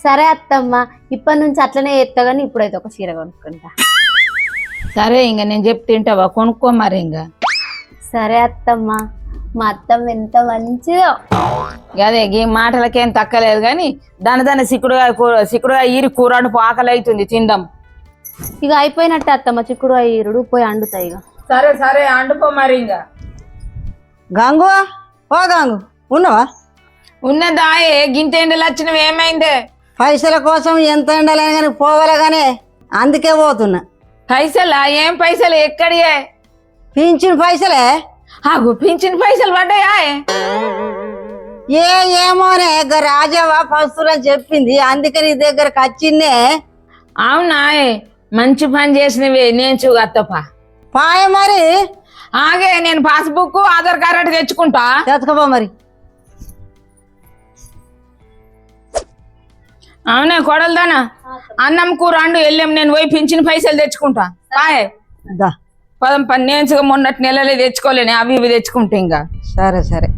సరే అత్తమ్మ, ఇప్పటి నుంచి అట్లనే చేస్తా గానీ ఇప్పుడైతే ఒక చీర కొనుక్కుంటా. సరే ఇంక నేను చెప్తే తింటావా? కొనుక్కో మరి ఇంకా. సరే అత్తమ్మ, మా అత్తమ్మ ఎంత మంచిదో. అదే ఈ మాటలకేం తక్కలేదు కానీ దాని సిక్కుడుగా ఈరి కూరను ఆకలి అవుతుంది తిందాం. ఇక అయిపోయినట్టే అత్తమ్మ, చిక్కుడు ఈరుడు పోయి అండుతాయి. ఇక సరే సరే అండుకో మరి ఇంకా. గంగు, ఓ గంగు, ఉన్నావా? ఉన్నదాయే గింత ఎండలు వచ్చినవి ఏమైందే? పైసల కోసం ఎంత ఎండలేని కానీ పోవాలే కానీ అందుకే పోతున్నా. పైసలా? ఏం పైసలు? ఎక్కడియే? పింఛన్ పైసలే. పింఛన్ పైసలు పడ్డాయా? ఏమోనే రాజావా పస్తులని చెప్పింది, అందుకే నీ దగ్గరకు వచ్చిందే. అవునా? మంచి పని చేసినవి. నేను చూగత్తపా పాయ మరి. ఆగే నేను పాస్బుక్ ఆధార్ కార్డు తెచ్చుకుంటా. తెచ్చుకోపో మరి. అవునా కొడలదానా? అన్నం కూర అండు వెళ్ళాం, నేను పోయి పింఛన్ పైసలు తెచ్చుకుంటా. పాయ్ దా పదం పని నేను మొన్నటి నెలలే తెచ్చుకోలేని, అవి ఇవి తెచ్చుకుంటా ఇంకా. సరే సరే.